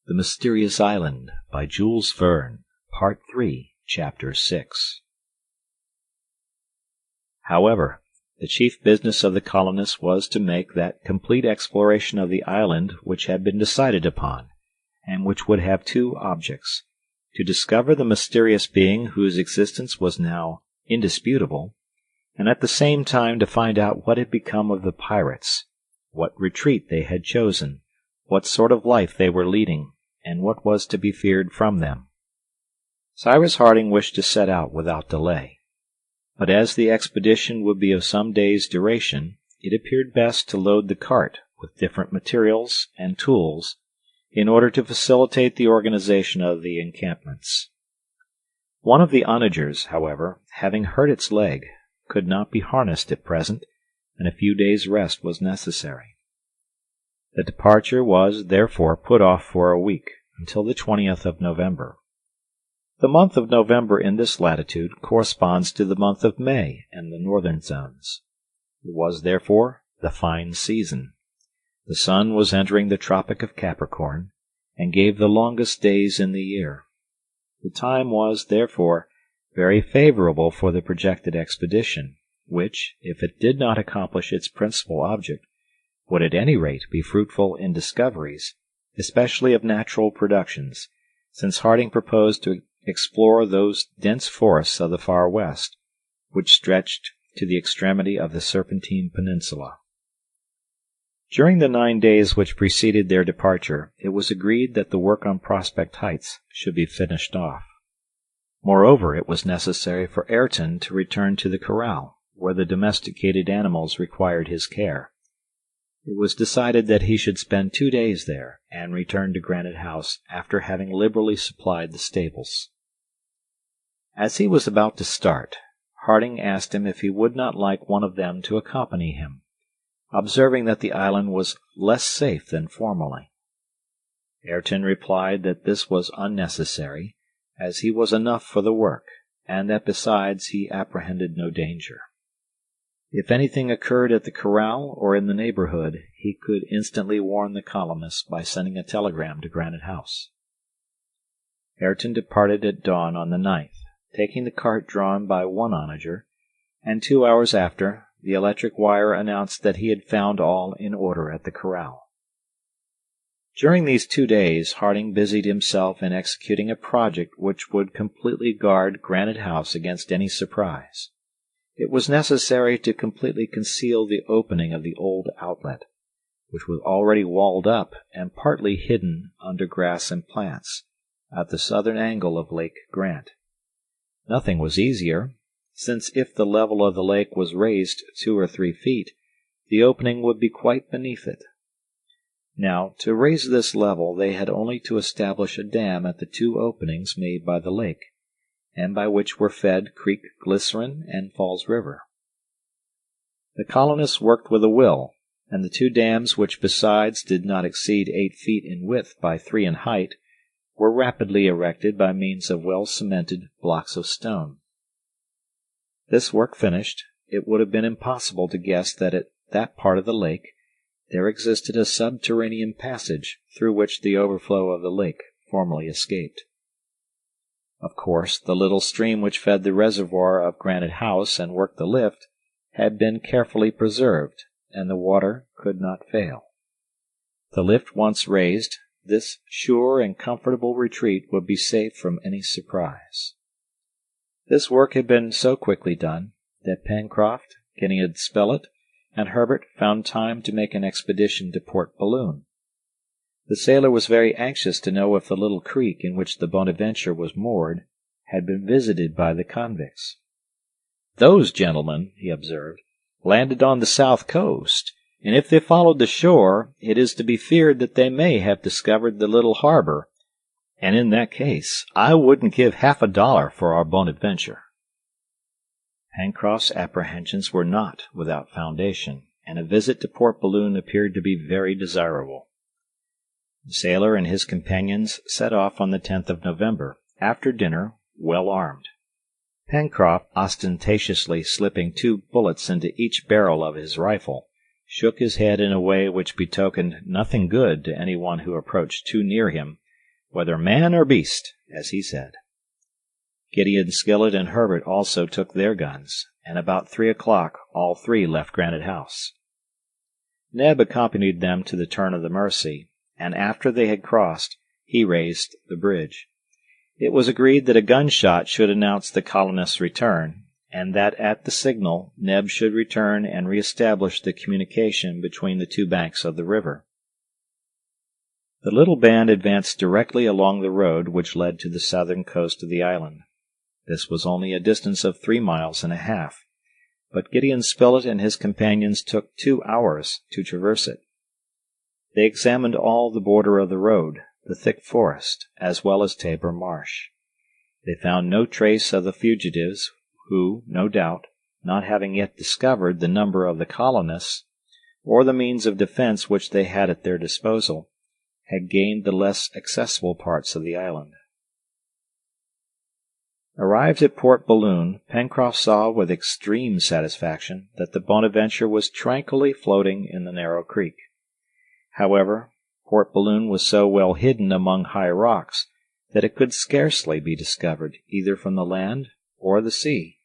The Mysterious Island by Jules Verne, Part 3, Chapter 6. However, the chief business of the colonists was to make that complete exploration of the island which had been decided upon, and which would have two objects: to discover the mysterious being whose existence was now indisputable, and at the same time to find out what had become of the pirates, what retreat they had chosen, what sort of life they were leading, and what was to be feared from them. Cyrus Harding wished to set out without delay, but as the expedition would be of some days' duration, it appeared best to load the cart with different materials and tools in order to facilitate the organization of the encampments. One of the onagers, however, having hurt its leg, could not be harnessed at present, and a few days' rest was necessary. The departure was, therefore, put off for a week, until the 20th of November. The month of November in this latitude corresponds to the month of May in the northern zones. It was, therefore, the fine season. The sun was entering the Tropic of Capricorn, and gave the longest days in the year. The time was, therefore, very favorable for the projected expedition, which, if it did not accomplish its principal object, would at any rate be fruitful in discoveries, especially of natural productions, since Harding proposed to explore those dense forests of the far west, which stretched to the extremity of the Serpentine Peninsula. During the 9 days which preceded their departure, it was agreed that the work on Prospect Heights should be finished off. Moreover, it was necessary for Ayrton to return to the Corral, where the domesticated animals required his care. It was decided that he should spend 2 days there, and return to Granite House after having liberally supplied the stables. As he was about to start, Harding asked him if he would not like one of them to accompany him, observing that the island was less safe than formerly. Ayrton replied that this was unnecessary, as he was enough for the work, and that besides he apprehended no danger. If anything occurred at the Corral or in the neighborhood, he could instantly warn the colonists by sending a telegram to Granite House. Ayrton departed at dawn on the 9th, taking the cart drawn by one onager, and 2 hours after, the electric wire announced that he had found all in order at the Corral. During these 2 days, Harding busied himself in executing a project which would completely guard Granite House against any surprise. It was necessary to completely conceal the opening of the old outlet, which was already walled up and partly hidden under grass and plants, at the southern angle of Lake Grant. Nothing was easier, since if the level of the lake was raised 2 or 3 feet, the opening would be quite beneath it. Now, to raise this level, they had only to establish a dam at the 2 openings made by the lake, and by which were fed Creek Glycerin and Falls River. The colonists worked with a will, and the 2 dams, which besides did not exceed 8 feet in width by 3 in height, were rapidly erected by means of well-cemented blocks of stone. This work finished, it would have been impossible to guess that at that part of the lake there existed a subterranean passage through which the overflow of the lake formerly escaped. Of course, the little stream which fed the reservoir of Granite House and worked the lift had been carefully preserved, and the water could not fail. The lift once raised, this sure and comfortable retreat would be safe from any surprise. This work had been so quickly done that Pencroft, Gideon Spilett, and Herbert found time to make an expedition to Port Balloon. The sailor was very anxious to know if the little creek in which the Bonadventure was moored had been visited by the convicts. "Those gentlemen," he observed, "landed on the south coast, and if they followed the shore, it is to be feared that they may have discovered the little harbor, and in that case I wouldn't give $50 for our Bonadventure." Pencroft's apprehensions were not without foundation, and a visit to Port Balloon appeared to be very desirable. The sailor and his companions set off on the 10th of November, after dinner, well armed. Pencroft, ostentatiously slipping 2 bullets into each barrel of his rifle, shook his head in a way which betokened nothing good to anyone who approached too near him whether man or beast, as he said. Gideon Spilett and Herbert also took their guns, and about 3 o'clock all three left Granite House. Neb accompanied them to the turn of the Mersey, and after they had crossed, he raised the bridge. It was agreed that a gunshot should announce the colonists' return, and that at the signal Neb should return and re-establish the communication between the two banks of the river. The little band advanced directly along the road which led to the southern coast of the island. This was only a distance of 3 miles and a half, but Gideon Spilett and his companions took 2 hours to traverse it. They examined all the border of the road, the thick forest, as well as Tabor Marsh. They found no trace of the fugitives, who, no doubt, not having yet discovered the number of the colonists, or the means of defense which they had at their disposal, had gained the less accessible parts of the island. Arrived at Port Balloon, Pencroft saw with extreme satisfaction that the Bonadventure was tranquilly floating in the narrow creek. However, Port Balloon was so well hidden among high rocks that it could scarcely be discovered either from the land or the sea.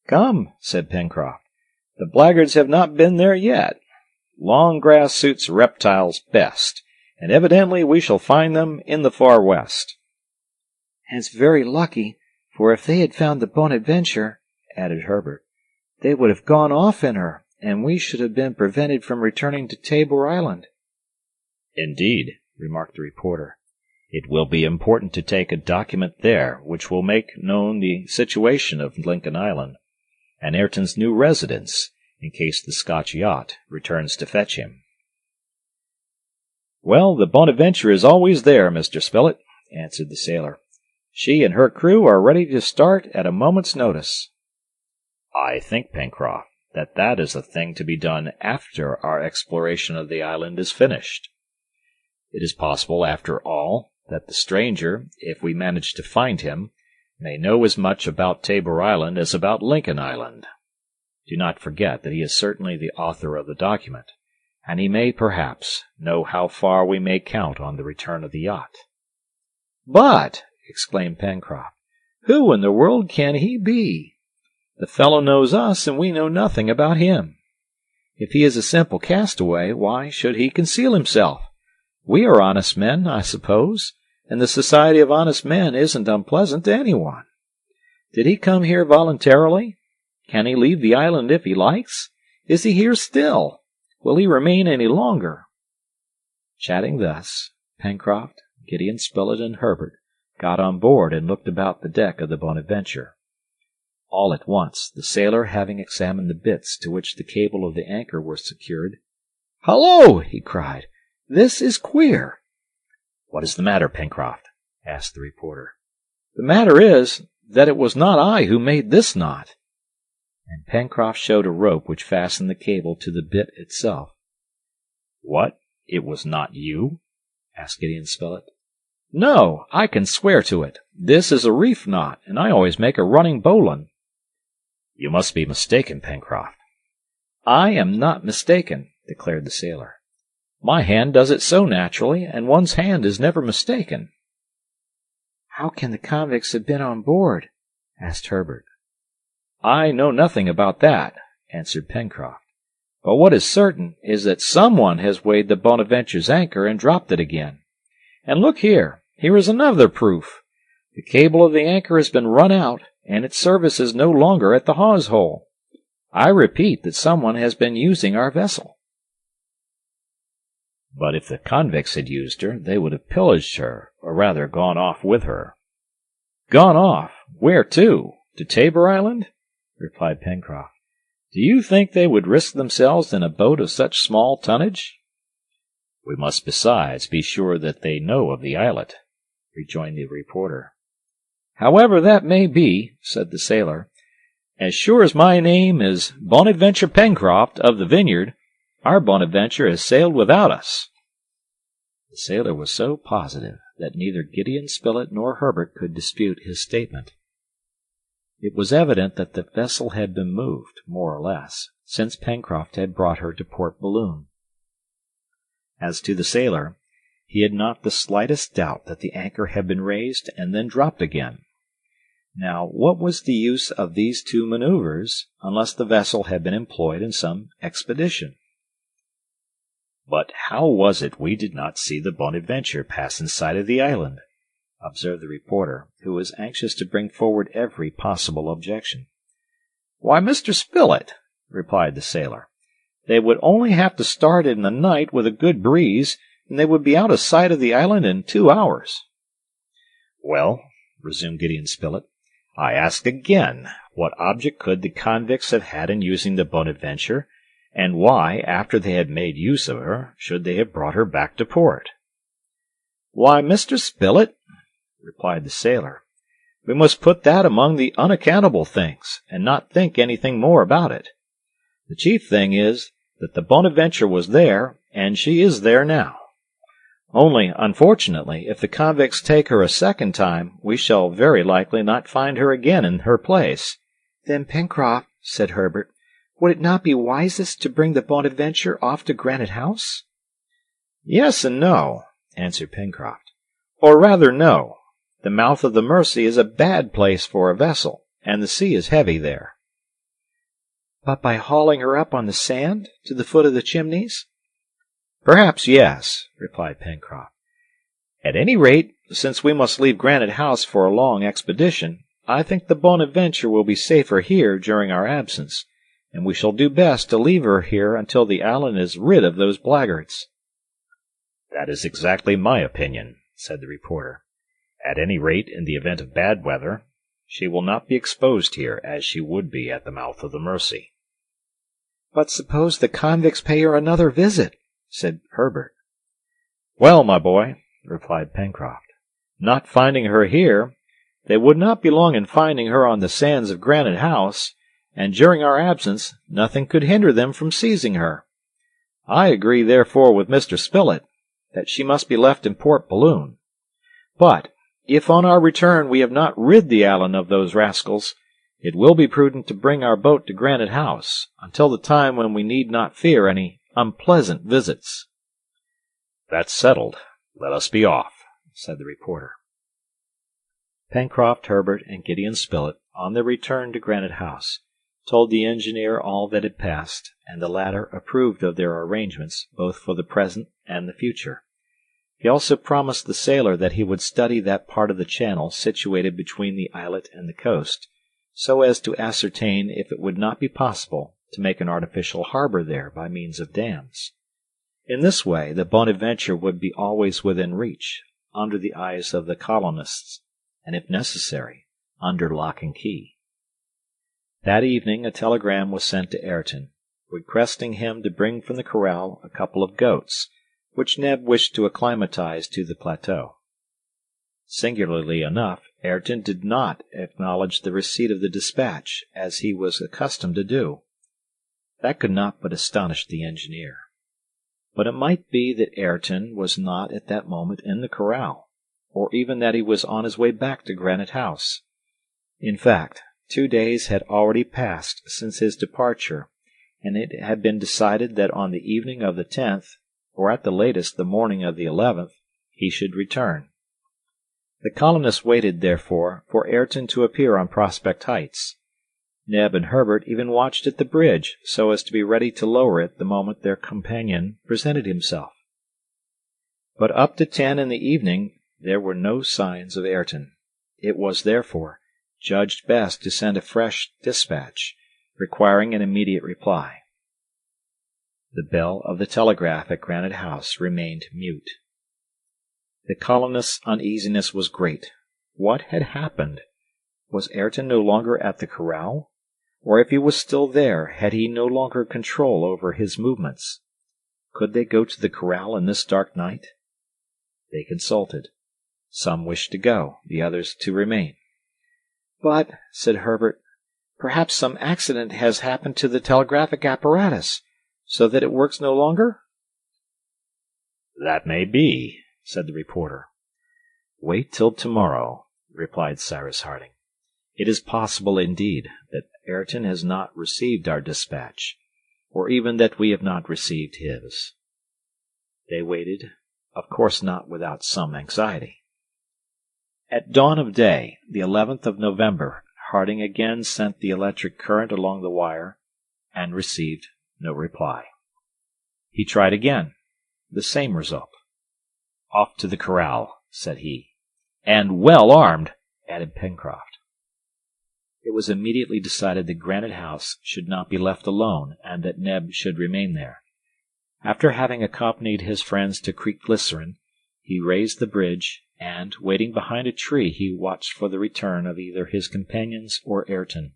"Come," said Pencroft, "the blackguards have not been there yet. Long grass suits reptiles best, and evidently we shall find them in the far west." "And it's very lucky, for if they had found the Bonadventure," added Herbert, "they would have gone off in her, and we should have been prevented from returning to Tabor Island." "Indeed," remarked the reporter, "it will be important to take a document there which will make known the situation of Lincoln Island, and Ayrton's new residence, in case the Scotch yacht returns to fetch him." "Well, the Bonadventure is always there, Mr. Spilett," answered the sailor. "She and her crew are ready to start at a moment's notice." "I think, Pencroft, that is a thing to be done after our exploration of the island is finished. It is possible, after all, that the stranger, if we manage to find him, may know as much about Tabor Island as about Lincoln Island. Do not forget that he is certainly the author of the document, and he may, perhaps, know how far we may count on the return of the yacht." "But," exclaimed Pencroft, "who in the world can he be? The fellow knows us, and we know nothing about him. If he is a simple castaway, why should he conceal himself? We are honest men, I suppose, and the society of honest men isn't unpleasant to anyone. Did he come here voluntarily? Can he leave the island if he likes? Is he here still? Will he remain any longer?" Chatting thus, Pencroft, Gideon Spilett, and Herbert got on board and looked about the deck of the Bonadventure. All at once, the sailor, having examined the bits to which the cable of the anchor were secured, "Hullo!" he cried, "this is queer." "What is the matter, Pencroft?" asked the reporter. "The matter is that it was not I who made this knot." And Pencroft showed a rope which fastened the cable to the bit itself. "What? It was not you?" asked Gideon Spilett. "No, I can swear to it. This is a reef knot, and I always make a running bowline." "You must be mistaken, Pencroft." "I am not mistaken," declared the sailor. "My hand does it so naturally, and one's hand is never mistaken." "How can the convicts have been on board?" asked Herbert. "I know nothing about that," answered Pencroft. "But what is certain is that someone has weighed the Bonadventure's anchor and dropped it again. And look here, here is another proof. The cable of the anchor has been run out, and its service is no longer at the hawse-hole. I repeat that someone has been using our vessel." "But if the convicts had used her, they would have pillaged her, or rather gone off with her." "Gone off? Where to? To Tabor Island?" replied Pencroft. "Do you think they would risk themselves in a boat of such small tonnage?" "We must besides be sure that they know of the islet," rejoined the reporter. "However that may be," said the sailor, "as sure as my name is Bonadventure Pencroft of the Vineyard, our Bonadventure has sailed without us." The sailor was so positive that neither Gideon Spilett nor Herbert could dispute his statement. It was evident that the vessel had been moved, more or less, since Pencroft had brought her to Port Balloon. As to the sailor, He had not the slightest doubt that the anchor had been raised and then dropped again. Now, what was the use of these two maneuvers unless the vessel had been employed in some expedition? "But how was it we did not see the Bonadventure pass in sight of the island?" observed the reporter, who was anxious to bring forward every possible objection. "Why, Mr. Spilett," replied the sailor, "they would only have to start in the night with a good breeze, and they would be out of sight of the island in 2 hours. "Well," resumed Gideon Spilett, "I ask again, what object could the convicts have had in using the Bonadventure, and why, after they had made use of her, should they have brought her back to port?" "Why, Mr. Spilett," replied the sailor, "we must put that among the unaccountable things, and not think anything more about it. The chief thing is that the Bonadventure was there, and she is there now. Only, unfortunately, if the convicts take her a second time, we shall very likely not find her again in her place." "Then, Pencroft," said Herbert, "would it not be wisest to bring the Bonadventure off to Granite House?" "Yes and no," answered Pencroft. "Or rather, no. The mouth of the Mercy is a bad place for a vessel, and the sea is heavy there." "But by hauling her up on the sand, to the foot of the Chimneys?" "Perhaps yes," replied Pencroft. "At any rate, since we must leave Granite House for a long expedition, I think the Bonadventure will be safer here during our absence, and we shall do best to leave her here until the island is rid of those blackguards." "That is exactly my opinion," said the reporter. "At any rate, in the event of bad weather, she will not be exposed here as she would be at the mouth of the Mercy." "But suppose the convicts pay her another visit?" said Herbert. "Well, my boy," replied Pencroft, "not finding her here, they would not be long in finding her on the sands of Granite House, and during our absence nothing could hinder them from seizing her. I agree, therefore, with Mr. Spilett, that she must be left in Port Balloon. But if on our return we have not rid the island of those rascals, it will be prudent to bring our boat to Granite House, until the time when we need not fear any unpleasant visits." "That's settled. Let us be off," said the reporter. Pencroft, Herbert, and Gideon Spilett, on their return to Granite House, told the engineer all that had passed, and the latter approved of their arrangements both for the present and the future. He also promised the sailor that he would study that part of the channel situated between the islet and the coast, so as to ascertain if it would not be possible to make an artificial harbor there by means of dams. In this way the Bonadventure would be always within reach, under the eyes of the colonists, and if necessary, under lock and key. That evening a telegram was sent to Ayrton, requesting him to bring from the corral a couple of goats, which Neb wished to acclimatize to the plateau. Singularly enough, Ayrton did not acknowledge the receipt of the dispatch, as he was accustomed to do. That could not but astonish the engineer. But it might be that Ayrton was not at that moment in the corral, or even that he was on his way back to Granite House. In fact, 2 days had already passed since his departure, and it had been decided that on the evening of the 10th, or at the latest the morning of the 11th, he should return. The colonists waited, therefore, for Ayrton to appear on Prospect Heights. Neb and Herbert even watched at the bridge, so as to be ready to lower it the moment their companion presented himself. But up to 10 in the evening there were no signs of Ayrton. It was, therefore, judged best to send a fresh dispatch, requiring an immediate reply. The bell of the telegraph at Granite House remained mute. The colonists' uneasiness was great. What had happened? Was Ayrton no longer at the corral? Or if he was still there, had he no longer control over his movements? Could they go to the corral in this dark night? They consulted. Some wished to go, the others to remain. "But," said Herbert, "perhaps some accident has happened to the telegraphic apparatus, so that it works no longer?" "That may be," said the reporter. "Wait till tomorrow," replied Cyrus Harding. "It is possible, indeed, that Ayrton has not received our dispatch, or even that we have not received his." They waited, of course not without some anxiety. At dawn of day, the 11th of November, Harding again sent the electric current along the wire, and received no reply. He tried again. The same result. "Off to the corral," said he. "And well armed," added Pencroft. It was immediately decided that Granite House should not be left alone, and that Neb should remain there. After having accompanied his friends to Creek Glycerine, he raised the bridge, and, waiting behind a tree, he watched for the return of either his companions or Ayrton.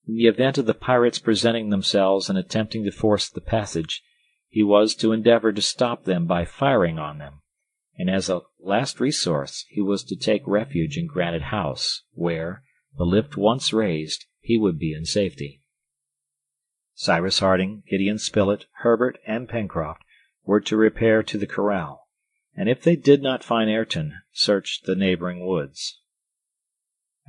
In the event of the pirates presenting themselves and attempting to force the passage, he was to endeavor to stop them by firing on them, and as a last resource he was to take refuge in Granite House, where, the lift once raised, he would be in safety. Cyrus Harding, Gideon Spilett, Herbert, and Pencroft were to repair to the corral, and if they did not find Ayrton, search the neighboring woods.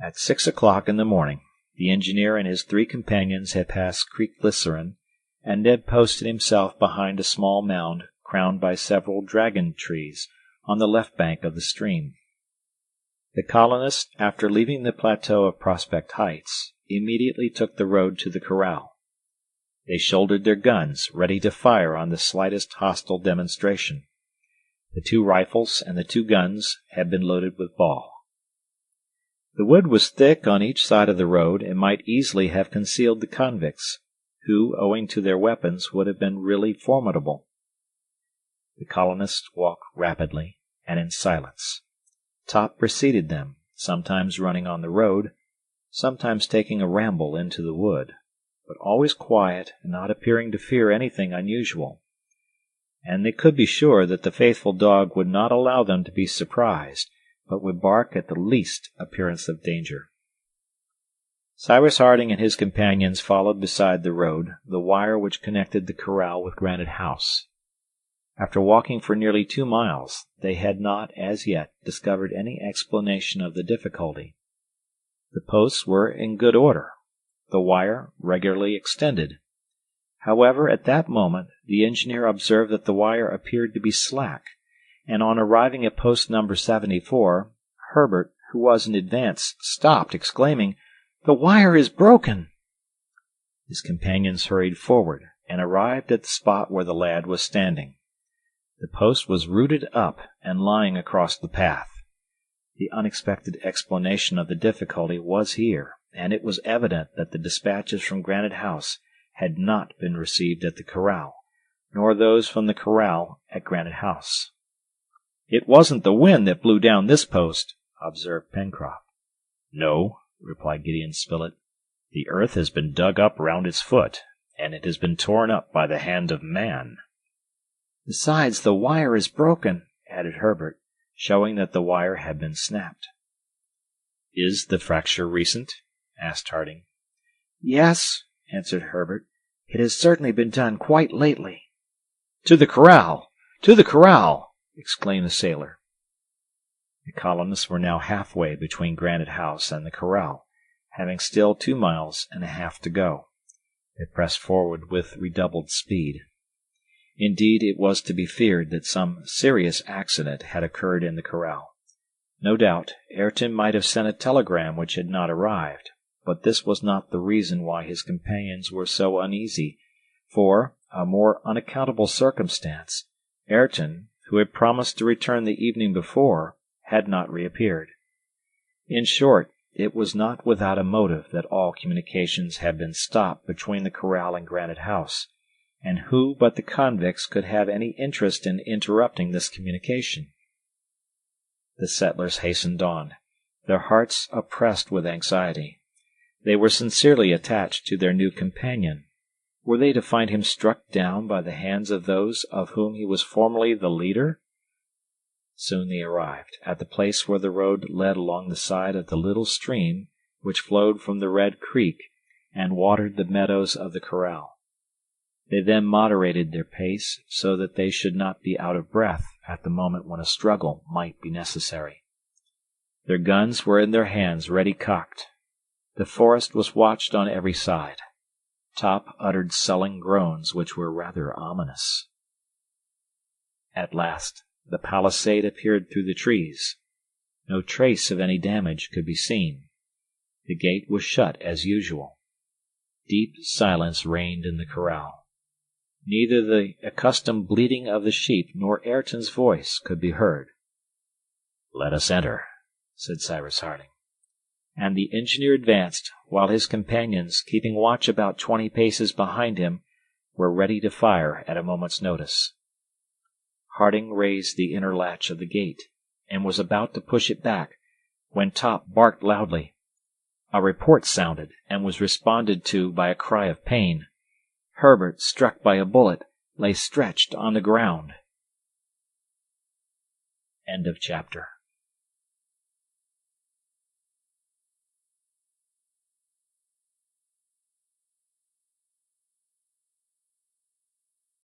At 6 o'clock in the morning, the engineer and his 3 companions had passed Creek Glycerine, and Neb posted himself behind a small mound crowned by several dragon trees on the left bank of the stream. The colonists, after leaving the plateau of Prospect Heights, immediately took the road to the corral. They shouldered their guns, ready to fire on the slightest hostile demonstration. The 2 rifles and the 2 guns had been loaded with ball. The wood was thick on each side of the road, and might easily have concealed the convicts, who, owing to their weapons, would have been really formidable. The colonists walked rapidly and in silence. Top preceded them, sometimes running on the road, sometimes taking a ramble into the wood, but always quiet and not appearing to fear anything unusual. And they could be sure that the faithful dog would not allow them to be surprised, but would bark at the least appearance of danger. Cyrus Harding and his companions followed beside the road the wire which connected the corral with Granite House. After walking for nearly 2 miles, they had not as yet discovered any explanation of the difficulty. The posts were in good order, the wire regularly extended. However, at that moment the engineer observed that the wire appeared to be slack, and on arriving at post number 74, Herbert, who was in advance, stopped, exclaiming, "The wire is broken!" His companions hurried forward, and arrived at the spot where the lad was standing. The post was rooted up and lying across the path. The unexpected explanation of the difficulty was here, and it was evident that the dispatches from Granite House had not been received at the corral, nor those from the corral at Granite House. "It wasn't the wind that blew down this post," observed Pencroft. "No," replied Gideon Spilett. "The earth has been dug up round its foot, and it has been torn up by the hand of man." "Besides, the wire is broken," added Herbert, showing that the wire had been snapped. "Is the fracture recent?" asked Harding. "Yes," answered Herbert. "It has certainly been done quite lately." "To the corral! To the corral!" exclaimed the sailor. The colonists were now halfway between Granite House and the corral, having still 2 miles and a half to go. They pressed forward with redoubled speed. Indeed, it was to be feared that some serious accident had occurred in the corral. No doubt, Ayrton might have sent a telegram which had not arrived, but this was not the reason why his companions were so uneasy, for, a more unaccountable circumstance, Ayrton, who had promised to return the evening before, had not reappeared. In short, it was not without a motive that all communications had been stopped between the corral and Granite House, and who but the convicts could have any interest in interrupting this communication? The settlers hastened on, their hearts oppressed with anxiety. They were sincerely attached to their new companion. Were they to find him struck down by the hands of those of whom he was formerly the leader? Soon they arrived at the place where the road led along the side of the little stream which flowed from the Red Creek and watered the meadows of the corral. They then moderated their pace so that they should not be out of breath at the moment when a struggle might be necessary. Their guns were in their hands, ready cocked. The forest was watched on every side. Top uttered sullen groans which were rather ominous. At last, the palisade appeared through the trees. No trace of any damage could be seen. The gate was shut as usual. Deep silence reigned in the corral. Neither the accustomed bleating of the sheep nor Ayrton's voice could be heard. "Let us enter," said Cyrus Harding. And the engineer advanced, while his companions, keeping watch about 20 paces behind him, were ready to fire at a moment's notice. Harding raised the inner latch of the gate, and was about to push it back, when Top barked loudly. A report sounded, and was responded to by a cry of pain. Herbert, struck by a bullet, lay stretched on the ground. End of chapter.